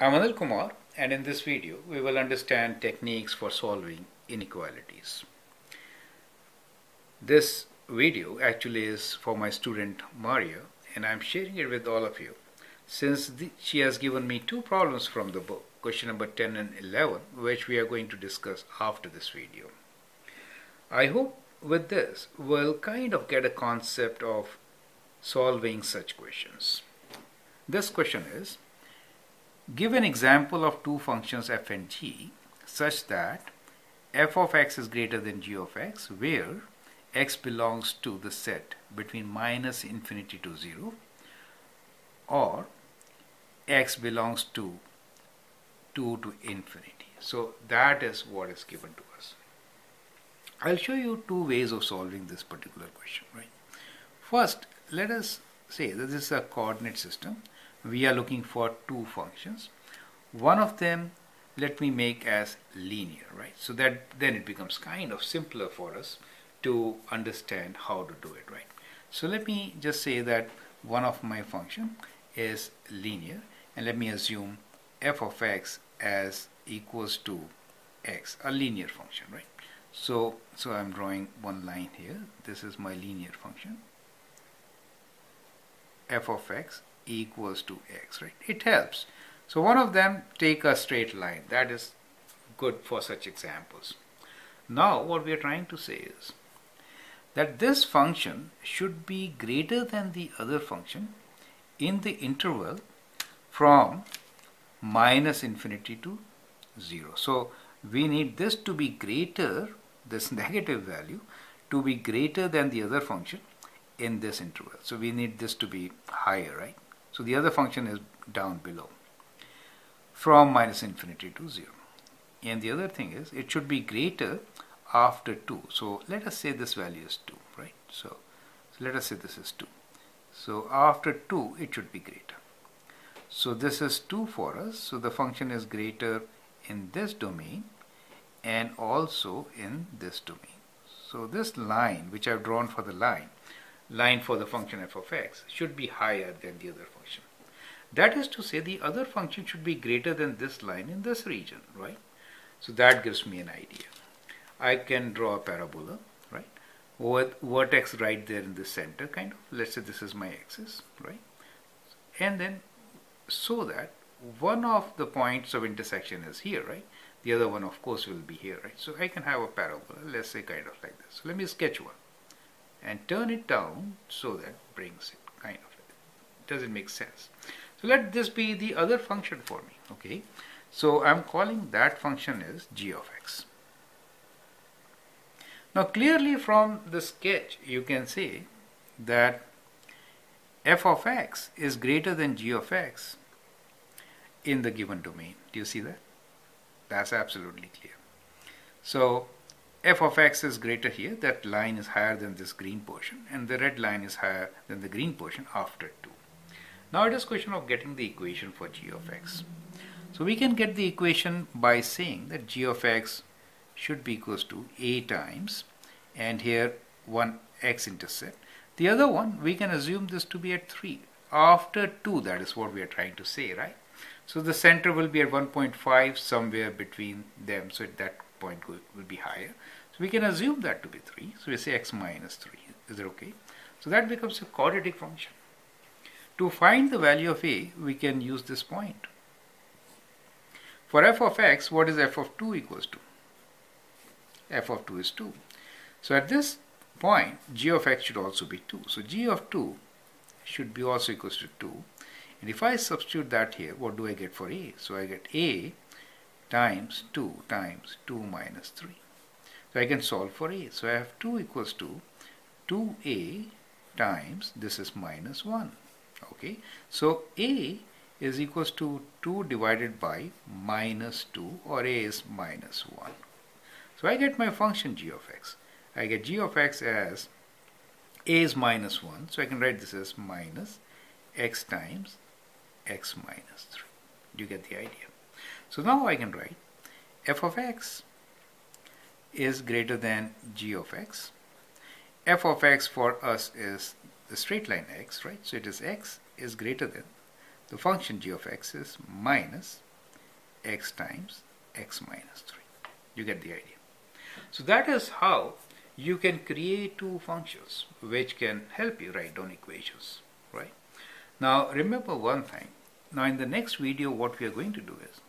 I'm Anil Kumar, and in this video we will understand techniques for solving inequalities. This video actually is for my student Maria, and I'm sharing it with all of you since she has given me two problems from the book, question number 10 and 11, which we are going to discuss after this video. I hope with this we'll kind of get a concept of solving such questions. This question is, give an example of two functions f and g such that f of x is greater than g of x, where x belongs to the set between minus infinity to 0 or x belongs to 2 to infinity. So that is what is given to us. I'll show you two ways of solving this particular question, right? First, let us say that this is a coordinate system. We are looking for two functions. One of them let me make as linear, right? So that then it becomes kind of simpler for us to understand how to do it, right? So let me just say that one of my function is linear, and let me assume f of x as equals to x, a linear function, right? So I'm drawing one line here. This is my linear function. F of x equals to x, right? It helps. So one of them, take a straight line. That is good for such examples. Now what we are trying to say is that this function should be greater than the other function in the interval from minus infinity to 0. So we need this to be greater, this negative value, to be greater than the other function in this interval. So we need this to be higher, right? So the other function is down below from minus infinity to 0. And the other thing is it should be greater after 2. So let us say this value is 2, right? So let us say this is 2. So after 2 it should be greater. So this is 2 for us. So the function is greater in this domain and also in this domain. So this line which I've drawn for the line for the function f of x should be higher than the other function. That is to say the other function should be greater than this line in this region, right? So that gives me an idea. I can draw a parabola, right? With vertex right there in the center, kind of. Let's say this is my axis, right? And then so that one of the points of intersection is here, right? The other one, of course, will be here, right? So I can have a parabola, let's say kind of like this. So let me sketch one and turn it down so that brings it kind of. Does it make sense? So let this be the other function for me, okay? So I'm calling that function as g of x. Now clearly from the sketch you can say that f of x is greater than g of x in the given domain. Do you see that? That's absolutely clear. So f of x is greater here. That line is higher than this green portion, and the red line is higher than the green portion after 2. Now it is a question of getting the equation for g of x. So we can get the equation by saying that g of x should be equals to a times, and here one x-intercept. The other one, we can assume this to be at 3. After 2, that is what we are trying to say, right? So the center will be at 1.5, somewhere between them, so at that point will be higher. So we can assume that to be 3. So we say x minus 3. Is it okay? So that becomes a quadratic function. To find the value of a, we can use this point. For f of x, what is f of 2 equals to? F of 2 is 2. So at this point, g of x should also be 2. So g of 2 should be also equals to 2. And if I substitute that here, what do I get for a? So I get a times 2 minus 3. So I can solve for a. So I have 2 equals to 2a times, this is minus 1. Okay, so a is equals to 2 divided by minus 2, or a is minus 1. So I get my function g of x. I get g of x as a is minus 1. So I can write this as minus x times x minus 3. Do you get the idea? So now I can write f of x is greater than g of x. F of x for us is the straight line x, right? So it is x is greater than the function g of x is minus x times x minus 3. You get the idea. So that is how you can create two functions which can help you write down equations, right? Now remember one thing. Now in the next video what we are going to do is,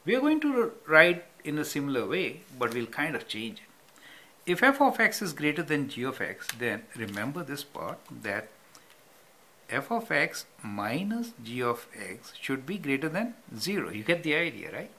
we are going to write in a similar way, but we'll kind of change it. If f of x is greater than g of x, then remember this part, that f of x minus g of x should be greater than 0. You get the idea, right?